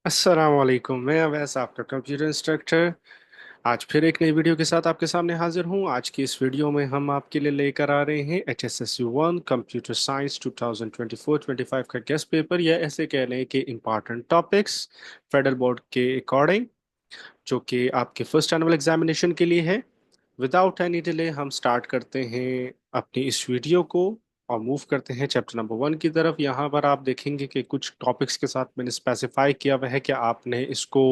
अस्सलाम वालेकुम। मैं अवैस आपका कंप्यूटर इंस्ट्रक्टर आज फिर एक नई वीडियो के साथ आपके सामने हाजिर हूँ। आज की इस वीडियो में हम आपके लिए लेकर आ रहे हैं HSSU 1 कंप्यूटर साइंस 2024-25 का गेस्ट पेपर, या ऐसे कह लें कि इम्पॉर्टेंट टॉपिक्स फेडरल बोर्ड के अकॉर्डिंग, जो कि आपके फर्स्ट एनुअल एग्जामिनेशन के लिए है। विदाउट एनी डिले हम स्टार्ट करते हैं अपनी इस वीडियो को और मूव करते हैं चैप्टर नंबर 1 की तरफ। यहाँ पर आप देखेंगे कि कुछ टॉपिक्स के साथ मैंने स्पेसिफाई किया हुआ है कि आपने इसको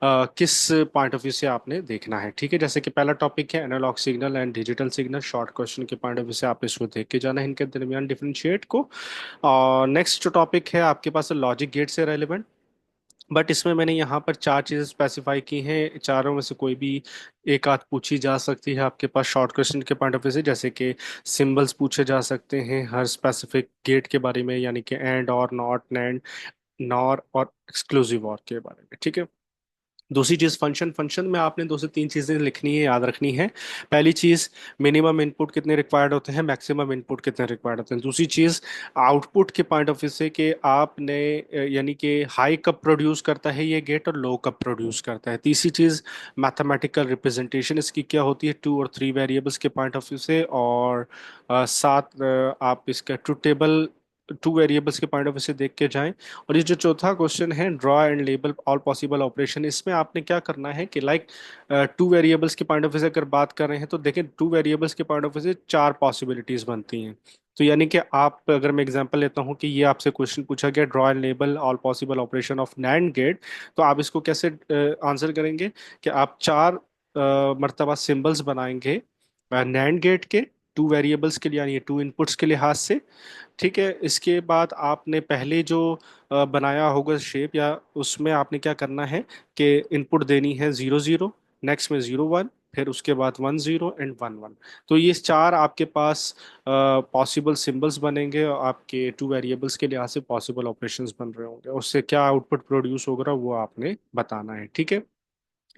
किस पॉइंट ऑफ व्यू से आपने देखना है। ठीक है, जैसे कि पहला टॉपिक है analog signal and digital signal. Short question के पॉइंट ऑफ व्यू से आप इसको देख के जाना है, इनके दरमियान डिफरेंशिएट को। और नेक्स्ट जो टॉपिक है आपके पास लॉजिक गेट से रेलिवेंट, बट इसमें मैंने यहाँ पर चार चीजें स्पेसिफाई की हैं। चारों में से कोई भी एक आध पूछी जा सकती है आपके पास शॉर्ट क्वेश्चन के पॉइंट ऑफ व्यू से, जैसे कि सिंबल्स पूछे जा सकते हैं हर स्पेसिफिक गेट के बारे में, यानी कि एंड और नॉट, नैंड, नॉर और एक्सक्लूसिव और के बारे में। ठीक है। दूसरी चीज फंक्शन। फंक्शन में आपने दो से तीन चीजें लिखनी है, याद रखनी है। पहली चीज, मिनिमम इनपुट कितने रिक्वायर्ड होते हैं, मैक्सिमम इनपुट कितने रिक्वायर्ड होते हैं। दूसरी चीज, आउटपुट के पॉइंट ऑफ व्यू से कि आपने यानी कि हाई कब प्रोड्यूस करता है ये गेट और लो कब प्रोड्यूस करता है। तीसरी चीज, मैथमेटिकल रिप्रेजेंटेशन इसकी क्या होती है 2 और 3 वेरिएबल्स के पॉइंट ऑफ व्यू से। और साथ आप इसका ट्रुथ टेबल 2 वेरिएबल्स के पॉइंट ऑफ व्यू से देख के जाएं। और ये जो चौथा क्वेश्चन है draw and label all possible operation, इसमें आपने क्या करना है कि 2 वेरिएबल्स के पॉइंट ऑफ व्यू से अगर बात कर रहे हैं तो देखें 2 वेरिएबल्स के पॉइंट ऑफ व्यू से चार पॉसिबिलिटीज बनती हैं। तो यानी कि आप, अगर मैं एग्जांपल लेता हूं कि ये आपसे क्वेश्चन पूछा गया draw and label all possible operation of NAND gate, तो आप इसको कैसे आंसर करेंगे कि आप चार मर्तबा सिंबल्स बनाएंगे नैंड गेट के 2 वेरिएबल्स के लिए, यानी 2 इनपुट्स के लिहाज से। ठीक है। इसके बाद आपने पहले जो बनाया होगा शेप, या उसमें आपने क्या करना है कि इनपुट देनी है 0 0, नेक्स्ट में 0 1, फिर उसके बाद 1 0 एंड 1 1। तो ये चार आपके पास पॉसिबल सिंबल्स बनेंगे और आपके 2 वेरिएबल्स के लिहाज से पॉसिबल ऑपरेशंस बन रहे होंगे। उससे क्या आउटपुट प्रोड्यूस होगा वो आपने बताना है। ठीक है।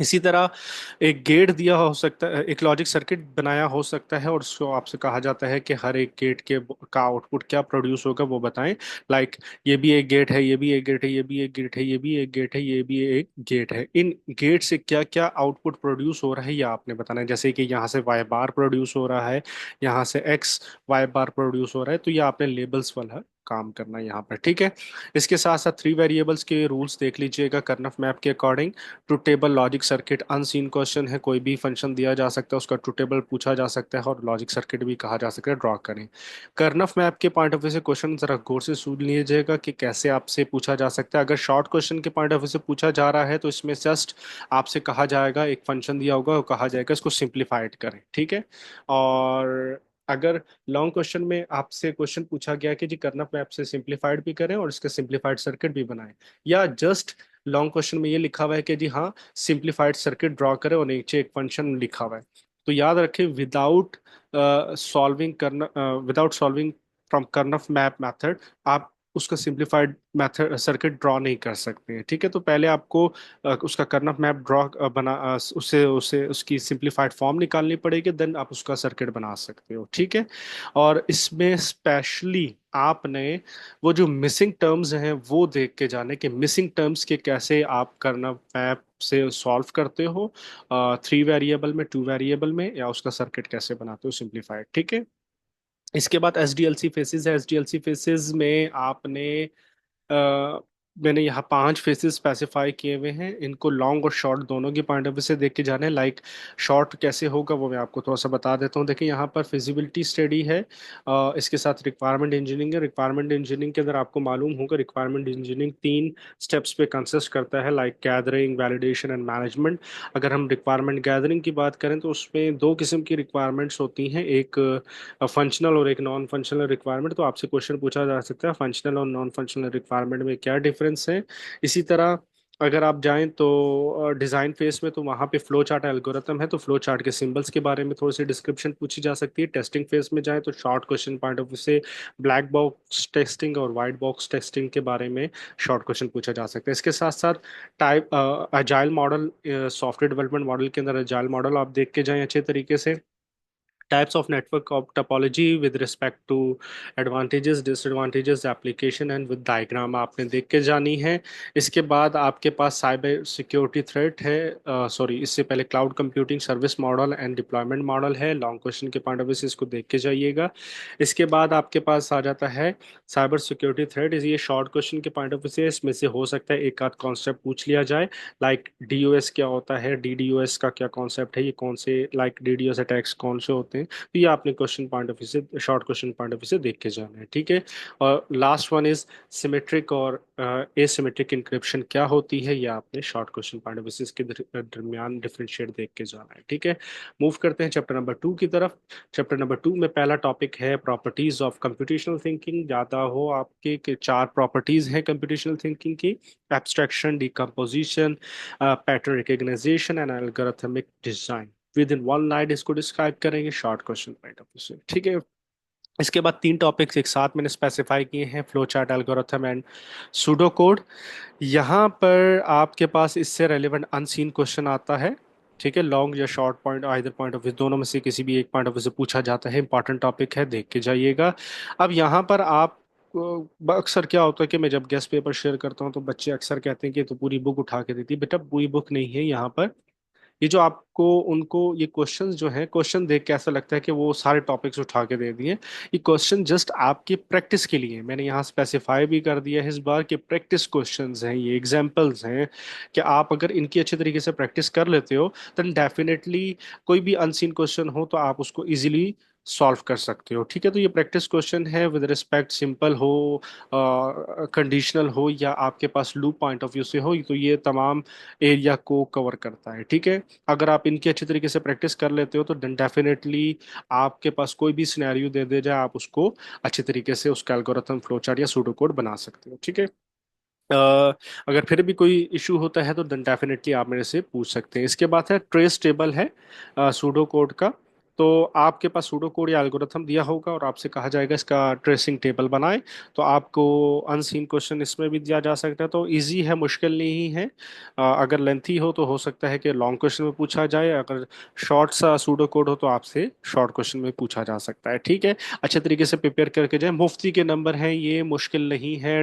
इसी तरह एक गेट दिया हो सकता है, एक लॉजिक सर्किट बनाया हो सकता है, और उसको आपसे कहा जाता है कि हर एक गेट के का आउटपुट क्या प्रोड्यूस होगा वो बताएं। लाइक ये भी एक गेट है, ये भी एक गेट है, ये भी एक गेट है, ये भी एक गेट है, ये भी एक गेट है। इन गेट से क्या क्या आउटपुट प्रोड्यूस हो रहा है ये आपने बताना है। जैसे कि यहाँ से वाई बार प्रोड्यूस हो रहा है, यहाँ से एक्स वाई बार प्रोड्यूस हो रहा है, तो ये आपने लेबल्स वाला काम करना है यहाँ पर। ठीक है। इसके साथ साथ 3 वेरिएबल्स के रूल्स देख लीजिएगा कर्नफ मैप के according. Truth table logic circuit unseen question है, कोई भी फंक्शन दिया जा सकता है, उसका ट्रुथ टेबल पूछा जा सकता है और लॉजिक सर्किट भी कहा जा सकता है, ड्रॉ करें। कर्नफ मैप के पॉइंट ऑफ व्यू से क्वेश्चन जरा गौर से सुन लीजिएगा कि कैसे आपसे पूछा जा सकता है। अगर शॉर्ट क्वेश्चन के पॉइंट ऑफ व्यू से पूछा जा रहा है तो इसमें जस्ट आपसे कहा जाएगा, एक फंक्शन दिया होगा, वो कहा जाएगा इसको सिंप्लीफाइड करें। ठीक है। और अगर लॉन्ग क्वेश्चन में आपसे क्वेश्चन पूछा गया कि जी कर्नफ मैप से सिंप्लीफाइड भी करें और इसका सिंप्लीफाइड सर्किट भी बनाएं, या जस्ट लॉन्ग क्वेश्चन में ये लिखा हुआ है कि जी हाँ सिंप्लीफाइड सर्किट ड्रॉ करें और नीचे एक फंक्शन लिखा हुआ है, तो याद रखें without solving from Karnaugh map method आप उसका सिंप्लीफाइड मेथड सर्किट ड्रॉ नहीं कर सकते हैं। ठीक है। तो पहले आपको उसका कर्नफ मैप ड्रॉ बना उससे उसे उसकी सिंप्लीफाइड फॉर्म निकालनी पड़ेगी, देन आप उसका सर्किट बना सकते हो। ठीक है। और इसमें स्पेशली आपने वो जो मिसिंग टर्म्स हैं वो देख के जाने कि मिसिंग टर्म्स के कैसे आप करना मैप से सॉल्व करते हो, 3 वेरिएबल में, 2 वेरिएबल में, या उसका सर्किट कैसे बनाते हो सिंप्लीफाइड। ठीक है। इसके बाद एसडीएलसी फेसेस है। एसडीएलसी फेसेस में आपने अ, मैंने यहाँ 5 फेसेस स्पेसिफाई किए हुए हैं, इनको लॉन्ग और शॉर्ट दोनों की पॉइंट ऑफ व्यू से देख के जाने। लाइक शॉर्ट कैसे होगा वो मैं आपको थोड़ा सा बता देता हूँ। देखिए यहाँ पर फिजिबिलिटी स्टडी है, इसके साथ रिक्वायरमेंट इंजीनियरिंग है। रिक्वायरमेंट इंजीनियरिंग के अंदर आपको मालूम होगा रिक्वायरमेंट इंजीनियरिंग 3 स्टेप्स पे कंसिस्ट करता है, like gathering, validation and management. अगर हम रिक्वायरमेंट गैदरिंग की बात करें तो उसमें दो किस्म की रिक्वायरमेंट्स होती हैं, एक फंक्शनल और एक नॉन फंक्शनल रिक्वायरमेंट। तो आपसे क्वेश्चन पूछा जा सकता है फंक्शनल और नॉन फंक्शनल रिक्वायरमेंट में क्या डिफरेंस है। इसी तरह अगर आप जाएं तो डिज़ाइन फेस में, तो वहाँ पे फ्लो चार्ट एल्गोरिथम है, तो फ्लो चार्ट के सिंबल्स के बारे में थोड़ी सी डिस्क्रिप्शन पूछी जा सकती है। टेस्टिंग फेस में जाएं तो short question point of view से ब्लैक बॉक्स टेस्टिंग और वाइट बॉक्स टेस्टिंग के बारे में शॉर्ट क्वेश्चन पूछा जा सकता है। इसके साथ साथ type agile model, software development model के अंदर अजाइल मॉडल आप देख के जाएं अच्छे तरीके से। types of network of topology with respect to advantages disadvantages application and with diagram आपने देख के जानी है। इसके बाद आपके पास साइबर सिक्योरिटी थ्रेट है, सॉरी इससे पहले cloud computing service model and deployment model है, लॉन्ग क्वेश्चन के पॉइंट ऑफ व्यू से इसको देख के जाइएगा। इसके बाद आपके पास आ जाता है साइबर सिक्योरिटी थ्रेट, इस ये शॉर्ट क्वेश्चन के पॉइंट ऑफ व्यू से इसमें से हो सकता है एक आध कॉन्सेप्ट पूछ लिया जाए, लाइक डीओएस क्या होता है, डीडीओएस का क्या कॉन्सेप्ट है, ये कौन से लाइक डीडीओएस अटैक्स कौन से होते हैं, तो ये आपने क्वेश्चन पॉइंट ऑफ व्यू से short question point of view से देख के जाना है, ठीक है। और लास्ट वन इज सिमेट्रिक और एसिमेट्रिक इंक्रिप्शन क्या होती है, ये आपने short question point of view से इसके दरमियान डिफरेंशिएट देख के जाना है, ठीक है। मूव करते हैं चैप्टर नंबर 2 की तरफ। चैप्टर नंबर 2 में पहला टॉपिक है प्रॉपर्टीज ऑफ कंप्यूटेशनल थिंकिंग। ज्यादा हो आपके कि 4 प्रॉपर्टीज हैं कंप्यूटेशनल थिंकिंग की: abstraction, decomposition, pattern recognisation and algorithmic design. With in one line इसको डिस्क्राइब करेंगे short question point of view से, ठीक है। इसके बाद 3 टॉपिक्स एक साथ मैंने स्पेसिफाई किए हैं: flow chart, algorithm and pseudo code. यहाँ पर आपके पास इससे रेलेवेंट अनसीन क्वेश्चन आता है, ठीक है। लॉन्ग या short point either point of view दोनों में से किसी भी एक पॉइंट ऑफ व्यू से पूछा जाता है, इंपॉर्टेंट टॉपिक है, देख के जाइएगा। अब यहाँ पर आप अक्सर क्या होता है कि मैं जब गेस्ट पेपर शेयर करता हूँ तो बच्चे अक्सर कहते हैं कि तो पूरी बुक उठा के देती है, बेटा पूरी बुक नहीं है यहाँ पर। ये जो आपको उनको ये क्वेश्चंस जो है, क्वेश्चन देख के ऐसा लगता है कि वो सारे टॉपिक्स उठा के दे दिए, ये क्वेश्चन जस्ट आपकी प्रैक्टिस के लिए मैंने यहाँ स्पेसिफाई भी कर दिया है इस बार के प्रैक्टिस क्वेश्चंस हैं, ये एग्जांपल्स हैं कि आप अगर इनकी अच्छे तरीके से प्रैक्टिस कर लेते हो देन डेफिनेटली कोई भी अनसीन क्वेश्चन हो तो आप उसको इजीली सॉल्व कर सकते हो, ठीक है। तो ये प्रैक्टिस क्वेश्चन है, विद रिस्पेक्ट सिंपल हो, कंडीशनल हो या आपके पास लूप पॉइंट ऑफ व्यू से हो, तो ये तमाम एरिया को कवर करता है, ठीक है। अगर आप इनकी अच्छी तरीके से प्रैक्टिस कर लेते हो तो डेफिनेटली आपके पास कोई भी सिनेरियो दे दे जाए आप उसको अच्छी तरीके से उसका एल्गोरिथम फ्लो चार्ट या सूडो कोड बना सकते हो, ठीक है। अगर फिर भी कोई इशू होता है तो डेफिनेटली आप मेरे से पूछ सकते हैं। इसके बाद है ट्रेस टेबल है सूडो कोड का। तो आपके पास सूडो कोड या एल्गोरिथम दिया होगा और आपसे कहा जाएगा इसका ट्रेसिंग टेबल बनाए, तो आपको अनसीन क्वेश्चन इसमें भी दिया जा सकता है, तो इजी है, मुश्किल नहीं है। अगर लेंथी हो सकता है कि लॉन्ग क्वेश्चन में पूछा जाए, अगर शॉर्ट सा सूडो कोड हो तो आपसे शॉर्ट क्वेश्चन में पूछा जा सकता है, ठीक है। अच्छे तरीके से प्रिपेयर करके जाए, मुफ्ती के नंबर हैं, ये मुश्किल नहीं है।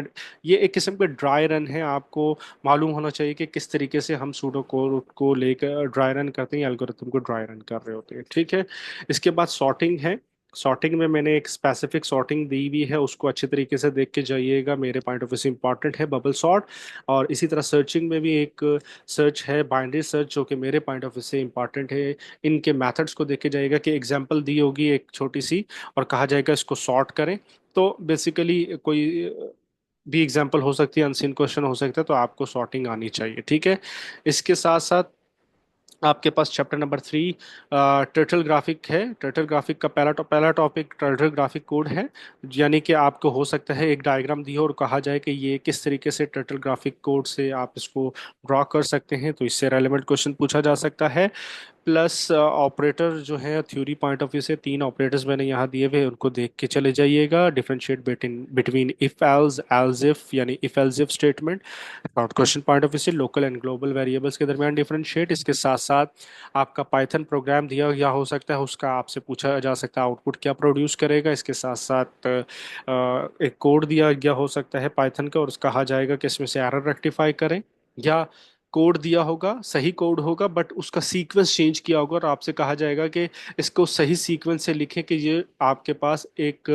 ये एक किस्म का ड्राई रन है, आपको मालूम होना चाहिए कि किस तरीके से हम सूडो कोड को लेकर ड्राई रन करते हैं, एल्गोरिथम को ड्राई रन कर रहे होते हैं, ठीक है। इसके बाद सॉर्टिंग है। सॉर्टिंग में मैंने एक स्पेसिफिक सॉर्टिंग दी हुई है, उसको अच्छे तरीके से देख के जाइएगा, मेरे पॉइंट ऑफ व्यू से इंपॉर्टेंट है बबल सॉर्ट। और इसी तरह सर्चिंग में भी एक सर्च है बाइनरी सर्च, जो कि मेरे पॉइंट ऑफ व्यू से इंपॉर्टेंट है। इनके मेथड्स को देख के जाइएगा कि एग्जांपल दी होगी एक छोटी सी और कहा जाएगा इसको सॉर्ट करें, तो बेसिकली कोई भी एग्जांपल हो सकती है, अनसीन क्वेश्चन हो सकता है, तो आपको सॉर्टिंग आनी चाहिए, ठीक है। इसके साथ साथ आपके पास चैप्टर नंबर 3 टर्टल ग्राफिक है। टर्टल ग्राफिक का पहला टॉपिक टर्टल ग्राफिक कोड है, यानी कि आपको हो सकता है एक डायग्राम दी हो और कहा जाए कि ये किस तरीके से टर्टल ग्राफिक कोड से आप इसको ड्रॉ कर सकते हैं, तो इससे रेलेवेंट क्वेश्चन पूछा जा सकता है। प्लस ऑपरेटर जो है थ्योरी पॉइंट ऑफ व्यू से 3 ऑपरेटर्स मैंने यहाँ दिए हुए हैं, उनको देख के चले जाइएगा। Differentiate between between if else else if, यानी if else if statement. Short question point of view से लोकल एंड ग्लोबल वेरिएबल्स के दरमियान डिफरेंशिएट। इसके साथ साथ आपका पाइथन प्रोग्राम दिया गया हो सकता है, उसका आपसे पूछा जा सकता है आउटपुट क्या प्रोड्यूस करेगा। इसके साथ साथ एक कोड दिया गया हो सकता है पाइथन का और उसका कहा जाएगा कि इसमें से एरर रेक्टिफाई करें, या कोड दिया होगा सही कोड होगा बट उसका सीक्वेंस चेंज किया होगा और आपसे कहा जाएगा कि इसको सही सीक्वेंस से लिखें कि ये आपके पास एक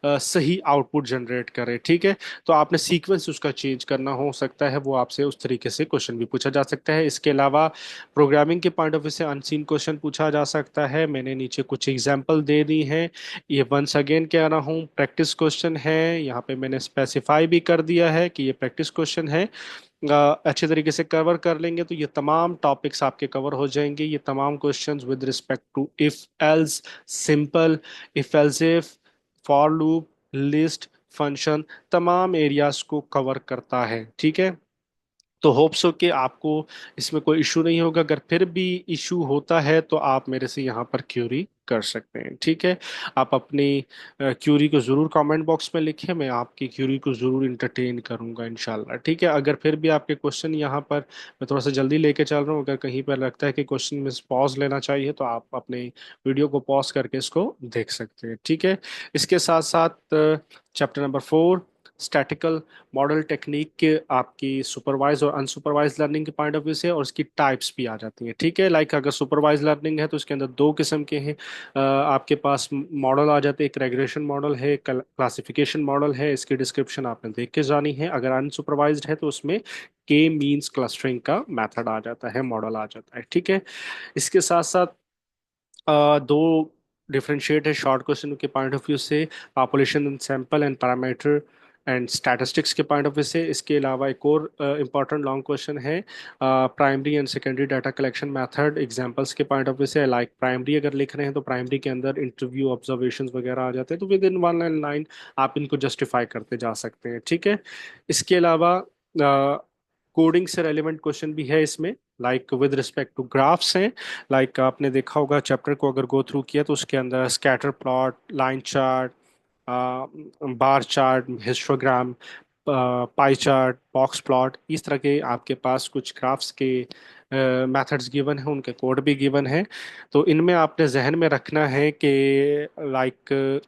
सही आउटपुट जनरेट करे, ठीक है। तो आपने सीक्वेंस उसका चेंज करना हो सकता है, वो आपसे उस तरीके से क्वेश्चन भी पूछा जा सकता है। इसके अलावा प्रोग्रामिंग के पॉइंट ऑफ व्यू से अनसीन क्वेश्चन पूछा जा सकता है, मैंने नीचे कुछ एग्जाम्पल दे दी हैं। ये वंस अगेन कह रहा हूँ प्रैक्टिस क्वेश्चन है, यहाँ पे मैंने स्पेसिफाई भी कर दिया है कि ये प्रैक्टिस क्वेश्चन है। अच्छे तरीके से कवर कर लेंगे तो ये तमाम टॉपिक्स आपके कवर हो जाएंगे, ये तमाम questions with respect to if else, simple, if else if, for loop, list, function, तमाम एरियाज को कवर करता है, ठीक है। तो होप सो कि आपको इसमें कोई इशू नहीं होगा, अगर फिर भी इशू होता है तो आप मेरे से यहाँ पर क्यूरी कर सकते हैं। ठीक है, आप अपनी क्यूरी को ज़रूर कमेंट बॉक्स में लिखें, मैं आपकी क्यूरी को ज़रूर इंटरटेन करूंगा इंशाल्लाह। ठीक है, अगर फिर भी आपके क्वेश्चन यहाँ पर, मैं थोड़ा सा जल्दी लेके चल रहा हूँ, अगर कहीं पर लगता है कि क्वेश्चन में पॉज लेना चाहिए तो आप अपने वीडियो को पॉज करके इसको देख सकते हैं। ठीक है, इसके साथ साथ chapter number 4 statistical model technique के आपकी सुपरवाइज और अनसुपरवाइज लर्निंग के पॉइंट ऑफ व्यू से, और उसकी टाइप्स भी आ जाती हैं। ठीक है, लाइक अगर सुपरवाइज लर्निंग है तो उसके अंदर दो किस्म के हैं। आपके पास मॉडल आ जाते हैं, एक रेग्रेशन मॉडल है, क्लासिफिकेशन मॉडल है। इसकी डिस्क्रिप्शन आपने देख के जानी है। अगर अनसुपरवाइज्ड है तो उसमें के मींस क्लस्टरिंग का मेथड आ जाता है, मॉडल आ जाता है। ठीक है, इसके साथ साथ दो डिफरेंशिएट है शॉर्ट क्वेश्चन के पॉइंट ऑफ व्यू से, population and sample and parameter and statistics के पॉइंट ऑफ व्यू से। इसके अलावा एक और इम्पॉर्टेंट लॉन्ग क्वेश्चन है primary and secondary data collection method examples के पॉइंट ऑफ व्यू से। लाइक प्राइमरी अगर लिख रहे हैं तो प्राइमरी के अंदर इंटरव्यू ऑब्जर्वेशंस वगैरह आ जाते हैं, तो विद इन वन लाइन आप इनको जस्टिफाई करते जा सकते हैं। ठीक है, इसके अलावा कोडिंग से रेलिवेंट क्वेश्चन भी है इसमें, like with respect to graphs हैं। लाइक आपने देखा होगा चैप्टर को अगर गो थ्रू किया तो उसके अंदर scatter plot, line chart, bar chart, histogram, pie chart, box plot, इस तरह के आपके पास कुछ ग्राफ्स के मेथड्स गिवन है, उनके कोड भी गिवन है। तो इनमें आपने जहन में रखना है कि लाइक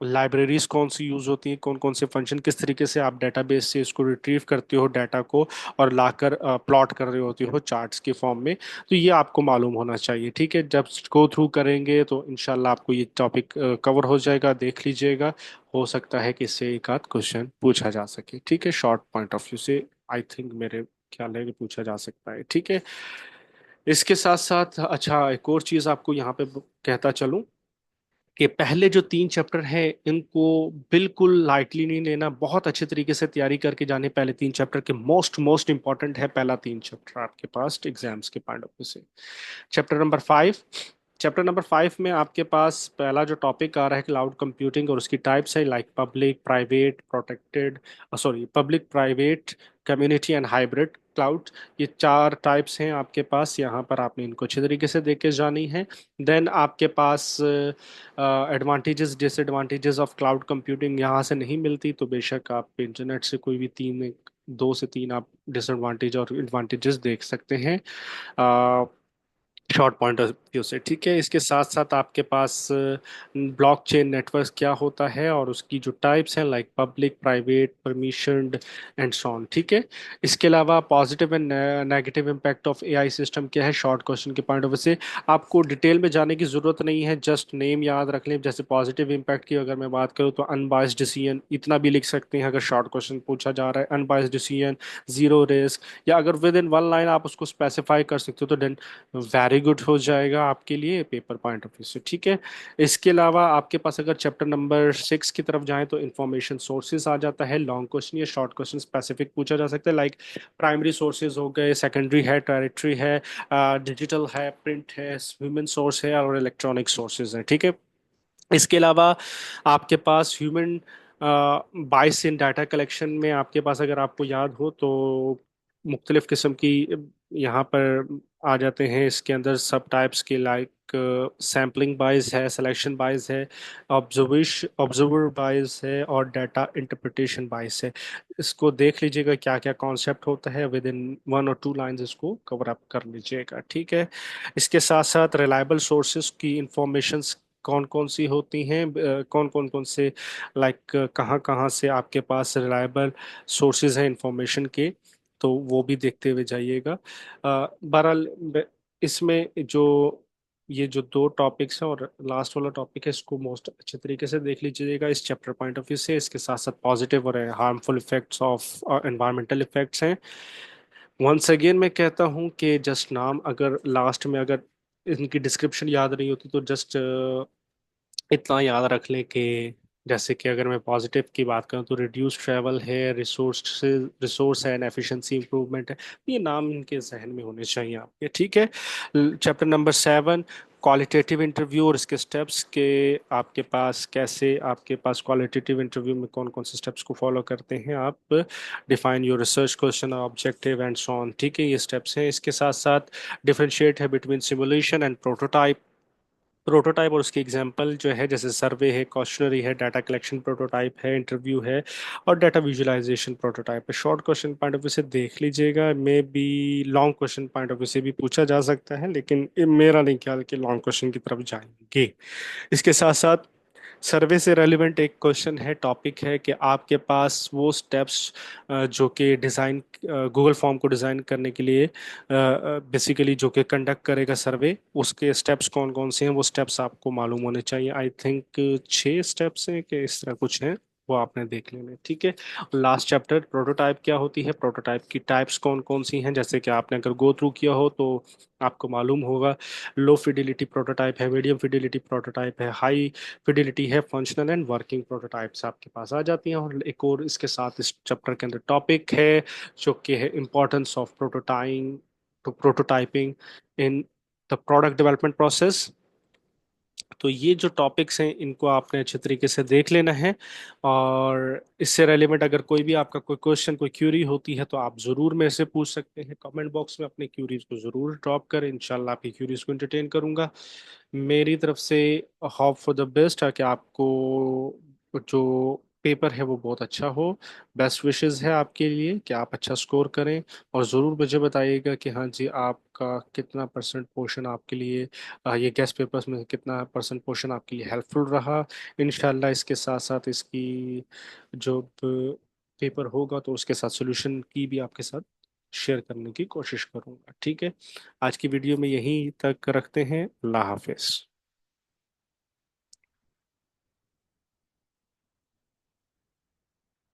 लाइब्रेरीज कौन सी यूज होती हैं, कौन कौन से फंक्शन, किस तरीके से आप डेटाबेस से इसको रिट्रीव करते हो डाटा को, और लाकर प्लॉट कर रहे होते हो चार्ट्स के फॉर्म में। तो ये आपको मालूम होना चाहिए। ठीक है, जब गो थ्रू करेंगे तो इंशाल्लाह आपको ये टॉपिक कवर हो जाएगा, देख लीजिएगा। हो सकता है कि इससे एक आध क्वेश्चन पूछा जा सके। ठीक है, शॉर्ट पॉइंट ऑफ व्यू से आई थिंक मेरे ख्याल है कि पूछा जा सकता है। ठीक है, इसके साथ साथ अच्छा एक और चीज आपको यहाँ पे कहता चलूं कि पहले जो 3 चैप्टर हैं इनको बिल्कुल लाइटली नहीं लेना, बहुत अच्छे तरीके से तैयारी करके जाने। पहले 3 चैप्टर के मोस्ट मोस्ट इंपॉर्टेंट है पहला 3 चैप्टर आपके पास एग्जाम्स के पॉइंट ऑफ व्यू से। चैप्टर नंबर 5 में आपके पास पहला जो टॉपिक आ रहा है क्लाउड कंप्यूटिंग, और उसकी टाइप्स है like public, private, protected, sorry public, private, community and hybrid cloud. ये 4 टाइप्स हैं आपके पास, यहाँ पर आपने इनको अच्छे तरीके से देख के जानी है। देन आपके पास advantages disadvantages of cloud computing यहाँ से नहीं मिलती, तो बेशक आप इंटरनेट से कोई भी 2 से 3 आप डिसएडवांटेज और एडवांटेजेस देख सकते हैं शॉर्ट पॉइंट ऑफ व्यू से। ठीक है, इसके साथ साथ आपके पास ब्लॉकचेन नेटवर्क क्या होता है और उसकी जो टाइप्स हैं like public, private, permissioned and so on. ठीक है, इसके अलावा positive and negative impact of AI system क्या है शॉर्ट क्वेश्चन के पॉइंट ऑफ व्यू से। आपको डिटेल में जाने की जरूरत नहीं है, जस्ट नेम याद रख लें। जैसे पॉजिटिव इम्पैक्ट की अगर मैं बात करूँ तो अनबायस्ड डिसीजन, इतना भी लिख सकते हैं अगर शॉर्ट क्वेश्चन पूछा जा रहा है। अनबायस्ड डिसीजन, जीरो रिस्क, या अगर विद इन वन लाइन आप उसको स्पेसिफाई कर सकते हो तो वेरी गुड हो जाएगा आपके लिए पेपर पॉइंट ऑफ व्यू से। ठीक है, इसके अलावा आपके पास अगर चैप्टर नंबर 6 की तरफ जाएं तो इंफॉर्मेशन सोर्सेज आ जाता है। लॉन्ग क्वेश्चन या शॉर्ट क्वेश्चन स्पेसिफिक पूछा जा सकता है, लाइक प्राइमरी सोर्सेज हो गए, सेकेंडरी है, टेरिटरी है, डिजिटल है, प्रिंट है, ह्यूमन सोर्स है, और इलेक्ट्रॉनिक सोर्सेज है। ठीक है, इसके अलावा आपके पास ह्यूमन बाइस इन डाटा कलेक्शन में आपके पास अगर आपको याद हो तो मुख्तलिफ किस्म की यहाँ पर आ जाते हैं इसके अंदर सब टाइप्स के, लाइक सैम्पलिंग बाइस है, सिलेक्शन बाइस है, ऑब्जर्वर बाइस है, और डाटा इंटरप्रिटेशन बाइस है। इसको देख लीजिएगा क्या क्या कॉन्सेप्ट होता है, विद इन 1 और 2 लाइंस इसको कवर अप कर लीजिएगा। ठीक है, इसके साथ साथ रिलायबल सोर्सेज की इंफॉर्मेशन कौन कौन सी होती हैं, कौन कौन से, लाइक कहाँ कहाँ से आपके पास रिलायबल सोर्सेज हैं इंफॉर्मेशन के, तो वो भी देखते हुए जाइएगा। बहरहाल इसमें जो ये जो 2 टॉपिक्स हैं और लास्ट वाला टॉपिक है, इसको मोस्ट अच्छे तरीके से देख लीजिएगा इस चैप्टर पॉइंट ऑफ व्यू से। इसके साथ साथ पॉजिटिव और harmful effects of environmental effects हैं। वंस अगेन मैं कहता हूँ कि जस्ट नाम, अगर लास्ट में अगर इनकी डिस्क्रिप्शन याद नहीं होती तो जस्ट इतना याद रख लें कि जैसे कि अगर मैं पॉजिटिव की बात करूं तो रिड्यूस ट्रैवल है, रिसोर्स है, एफिशिएंसी इंप्रूवमेंट है। ये नाम इनके जहन में होने चाहिए आपके। ठीक है, चैप्टर नंबर 7 क्वालिटेटिव इंटरव्यू और इसके स्टेप्स के, आपके पास कैसे, आपके पास क्वालिटेटिव इंटरव्यू में कौन कौन से स्टेप्स को फॉलो करते हैं आप, define your research question objective and so on. ठीक है, ये स्टेप्स हैं। इसके साथ साथ डिफरेंशिएट है between simulation and prototype, prototype और उसकी एग्जांपल जो है, जैसे सर्वे है, क्वेश्चनरी है, डाटा कलेक्शन प्रोटोटाइप है, इंटरव्यू है, और डाटा विजुअलाइजेशन प्रोटोटाइप है। Short question point of view से देख लीजिएगा, may be long question point of view से भी पूछा जा सकता है, लेकिन मेरा नहीं ख्याल कि लॉन्ग क्वेश्चन की तरफ जाएंगे। इसके साथ साथ सर्वे से रेलिवेंट एक क्वेश्चन है, टॉपिक है कि आपके पास वो स्टेप्स जो कि डिज़ाइन, गूगल फॉर्म को डिज़ाइन करने के लिए बेसिकली जो कि कंडक्ट करेगा सर्वे, उसके स्टेप्स कौन कौन से हैं, वो स्टेप्स आपको मालूम होने चाहिए। आई थिंक 6 स्टेप्स हैं कि इस तरह कुछ हैं, वो आपने देख लेने, ठीक है। लास्ट चैप्टर प्रोटोटाइप क्या होती है, प्रोटोटाइप की टाइप्स कौन कौन सी हैं, जैसे कि आपने अगर गो थ्रू किया हो तो आपको मालूम होगा। लो फिडिलिटी प्रोटोटाइप है, मीडियम फिडिलिटी प्रोटोटाइप है, हाई फिडिलिटी है, फंक्शनल एंड वर्किंग प्रोटोटाइप्स आपके पास आ जाती हैं। और एक और इसके साथ इस चैप्टर के अंदर टॉपिक है जो कि है importance of prototyping in the product development process. तो ये जो टॉपिक्स हैं इनको आपने अच्छे तरीके से देख लेना है, और इससे रेलिवेंट अगर कोई भी आपका कोई क्वेश्चन, कोई क्यूरी होती है तो आप ज़रूर मेरे से पूछ सकते हैं। कमेंट बॉक्स में अपने क्यूरीज को ज़रूर ड्रॉप करें, इंशाल्लाह आपकी क्यूरीज को एंटरटेन करूंगा। मेरी तरफ से होप फॉर द बेस्ट है कि आपको जो पेपर है वो बहुत अच्छा हो। बेस्ट विशेस है आपके लिए कि आप अच्छा स्कोर करें, और ज़रूर मुझे बताइएगा कि हाँ जी, आपका कितना परसेंट पोर्शन आपके लिए, ये गेस्ट पेपर्स में कितना परसेंट पोर्शन आपके लिए हेल्पफुल रहा। इंशाल्लाह इसके साथ साथ इसकी जो पेपर होगा तो उसके साथ सोल्यूशन की भी आपके साथ शेयर करने की कोशिश करूंगा, ठीक है। आज की वीडियो में यहीं तक रखते हैं। अल्लाह हाफिज़।